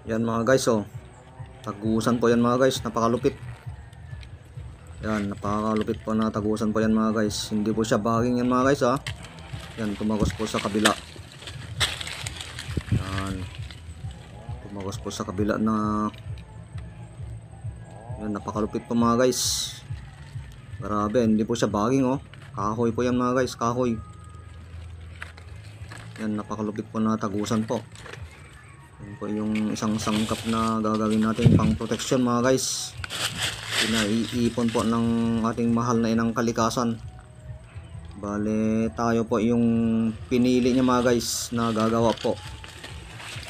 Yan mga guys, oh. Tagusan po yan mga guys, napakalupit. Yan, napakalupit po na tagusan po yan mga guys. Hindi po siya bagging yan mga guys, ha. Yan, tumagos po sa kabila. Yan, tumagos po sa kabila na. Yan, napakalupit po mga guys. Grabe, hindi po siya bagging, oh. Kahoy po yan mga guys, kahoy. Yan, napakalupit po na tagusan po. Yan po yung isang sangkap na gagawin natin pang protection mga guys. Pinaiipon po ng ating mahal na inang kalikasan. Bale, tayo po yung pinili niya mga guys na gagawa po.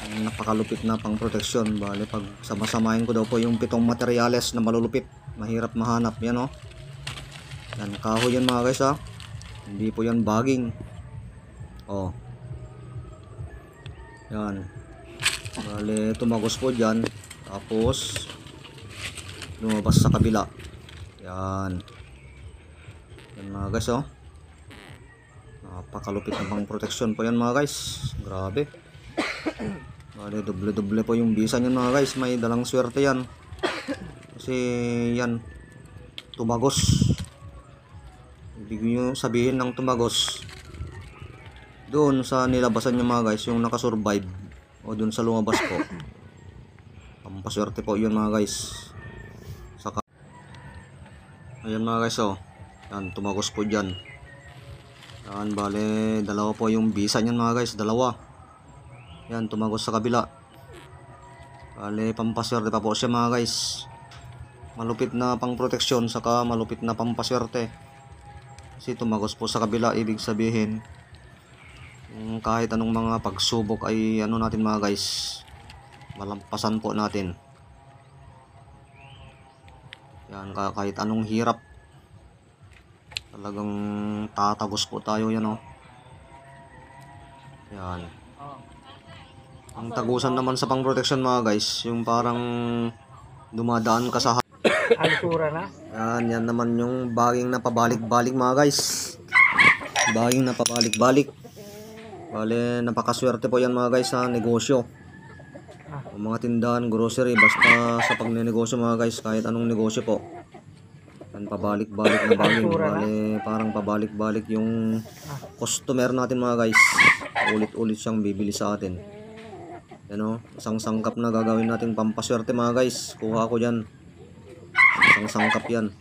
Ang napakalupit na pang protection. Bale, pag samasamahin ko daw po yung 7 materyales na malulupit. Mahirap mahanap yan, oh. Yan, kahoy yan mga guys, ha. Hindi po yan bagging. Oh. Yan. Bale, tumagos po dyan. Tapos lumabas sa kabila. Yan. Yan mga guys, oh. Napakalupit na pang protection po yan mga guys. Grabe. Bale, doble-doble po yung bisa niyan mga guys. May dalang swerte yan. Kasi yan, tumagos. Ibig nyo sabihin ng tumagos, doon sa nilabasan nyo mga guys, yung nakasurvive o doon sa lumabas po, pampaswerte po yun mga guys. Saka, ayan mga guys, oh. Yan, tumagos po dyan. Yan, bale, dalawa po yung bisa nyan mga guys, dalawa. Yan, tumagos sa kabila. Bale, pampaswerte pa po siya mga guys. Malupit na pang proteksyon, saka malupit na pampaswerte. Kasi tumagos po sa kabila, ibig sabihin kahit anong mga pagsubok ay ano natin mga guys, malampasan po natin. Yan, kahit anong hirap, talagang tatagos po tayo yan, oh. Yan. Ang tagusan naman sa pang protection mga guys, yung parang dumadaan ka sa altura na. yan naman yung bagging na pabalik-balik mga guys. Bagging na pabalik-balik. Bale, napakaswerte po yan mga guys sa negosyo. O mga tindahan, grocery, basta sa pagnenegosyo mga guys, kahit anong negosyo po. Yan, pabalik-balik na bagging. Bale, parang pabalik-balik yung customer natin mga guys. Ulit-ulit siyang bibili sa atin. Yan, o, isang sangkap na gagawin natin pampaswerte mga guys. Kuha ko dyan. Isang sangkap yan.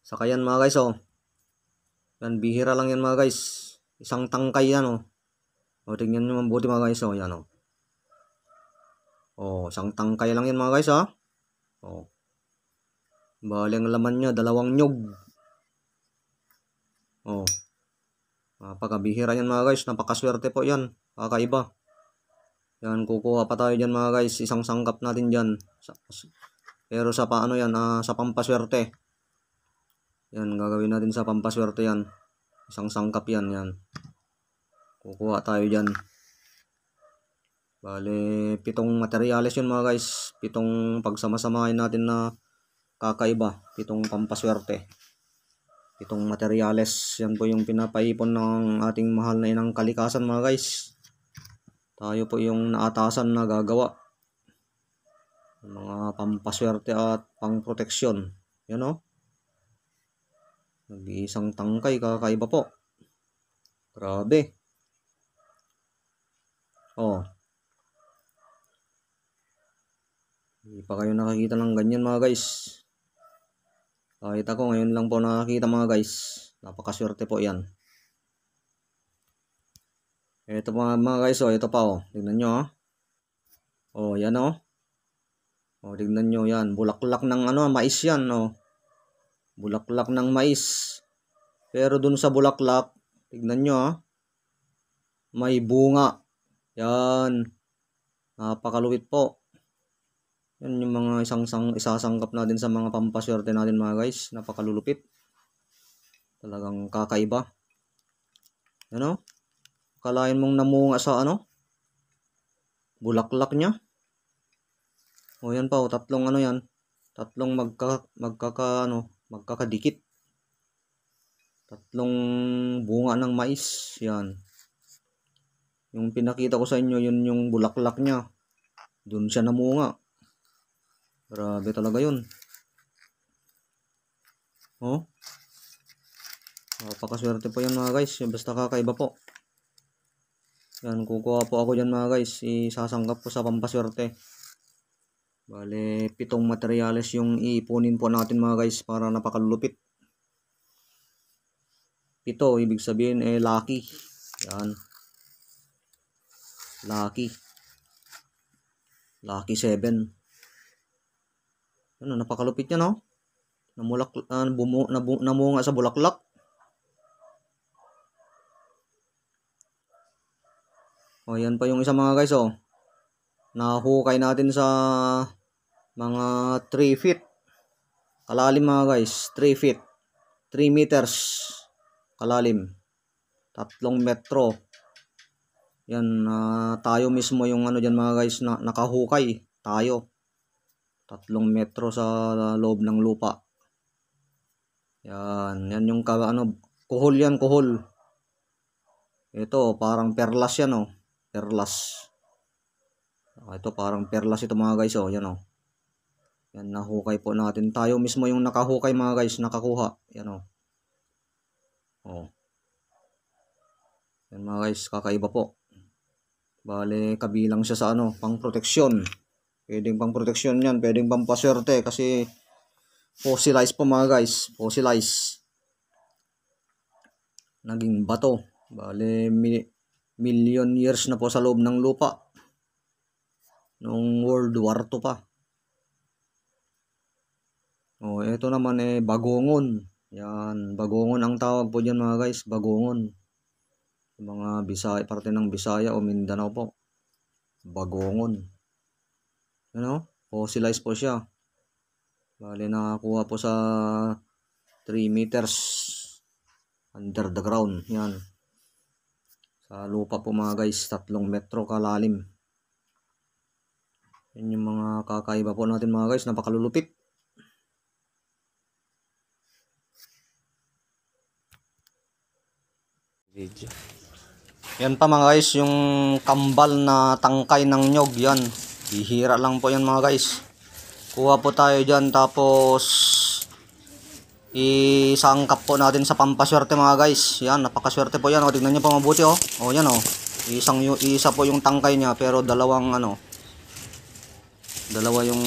Saka yan mga guys, oh. Yan, bihira lang yan mga guys. Isang tangkay yan, oh. O, tingnan nyo mabuti mga guys, oh. Yan, oh. Oh, isang tangkay lang yan mga guys, ha. Oh. Bali ang laman niya, 2 nyog. Oh. Napakabihira yan mga guys. Napakaswerte po yan. Kakaiba. Yan, kukuha pa tayo dyan mga guys. Isang sangkap natin dyan. Pero sa paano yan, sa pampaswerte. Yan, gagawin natin sa pampaswerte yan. Isang sangkap yan, yan. Kukuha tayo dyan. Bale, 7 materyales yun mga guys. 7 pagsamasamahin natin na kakaiba. 7 pampaswerte. 7 materyales. Yan po yung pinapaipon ng ating mahal na inang kalikasan mga guys. Tayo po yung naatasan na gagawa. Mga pampaswerte at pangproteksyon. Yan, o. Nag-iisang tangkay, kakaiba po. Grabe. Oh. Hindi pa kayo nakakita ng ganyan mga guys. Kahit ako ngayon lang po nakakita mga guys. Napakaswerte po yan. Ito mga guys, oh. Ito pa, oh. Tignan nyo, ha. Oh, yan, oh. Oh, tignan nyo yan. Bulaklak ng mais yan, oh. Bulaklak ng mais. Pero dun sa bulaklak, tignan nyo, ha. May bunga. Yan. Napakalupit po. Yan yung mga isasangkap natin sa mga pampaswerte natin mga guys. Napakalulupit. Talagang kakaiba. Yan, o. Kalain mong namunga sa bulaklak niya. O yan pa, o. Tatlong yan. Tatlong magkakadikit. Tatlong bunga ng mais. Yan. Yung pinakita ko sa inyo, yun yung bulaklak niya. Doon siya namunga. Grabe talaga yun. Oh. Napakaswerte po yan mga guys. Basta kakaiba po. Yan, kukuha po ako dyan mga guys. Isasangkap po sa pampaswerte. Bale, 7 materyales yung iipunin po natin mga guys para napakalupit. 7, ibig sabihin lucky. Yan. Lucky. Lucky 7. Ano, napakalupit yan, no? Namunga sa bulaklak. O, yan pa yung isa mga guys, oh. Nahukay natin sa mga 3 feet. Kalalim mga guys, 3 feet. 3 meters kalalim. 3 metro. Yan, tayo mismo yung ano dyan mga guys na nakahukay. Tayo. 3 metro sa loob ng lupa. Yan, yan yung kuhol yan, kuhol. Ito, parang perlas yan, oh. Perlas. Ito, parang perlas ito mga guys, oh. Yan, oh. Yan, nahukay po natin. Tayo mismo yung nakahukay mga guys, nakakuha. Yan, oh. Oh. Yan mga guys, kakaiba po. Bale, kabilang siya sa pang proteksyon. Pwedeng pang proteksyon yan, pwedeng pang paswerte kasi fossilized po mga guys, fossilized. Naging bato. Bale, million years na po sa loob ng lupa. Noong World War II pa. Oh, ito naman bagongon. Yan, bagongon ang tawag po diyan mga guys, bagongon. Mga Bisaya, parte ng Bisaya o Mindanao po. Bagongon. Ano? Fossilized po siya. Bale, nakakuha po sa 3 meters under the ground. Yan. Sa lupa po mga guys, 3 metro kalalim. Yan yung mga kakaiba po natin mga guys, napakalulupit. Video. Yan pa mga guys, yung kambal na tangkay ng nyog, yan. Bihira lang po yan mga guys. Kuha po tayo dyan, tapos isangkap po natin sa pampaswerte mga guys. Yan, napakaswerte po yan. O, tignan nyo po mabuti, oh. O, yan, oh. Isa po yung tangkay niya, pero dalawa yung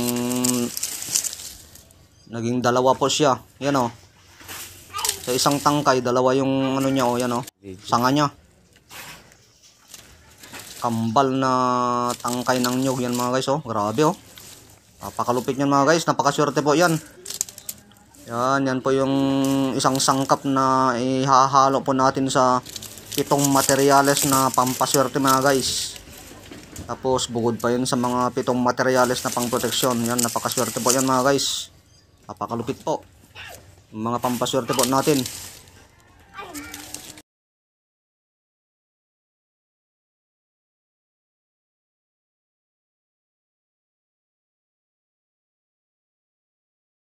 naging dalawa po siya. Yan, oh. Sa isang tangkay, dalawa yung niya, oh. Yan, oh. Sanga niya. Kambal na tangkay ng nyog yan mga guys, oh. Grabe, oh. Napakalupit yan mga guys, napakaswerte po yan. Yan po yung isang sangkap na ihahalo po natin sa 7 materyales na pampaswerte mga guys. Tapos bukod pa yun sa mga 7 materyales na pang proteksyon. Yan, napakaswerte po yan mga guys. Napakalupit po. Mga pampaswerte po natin.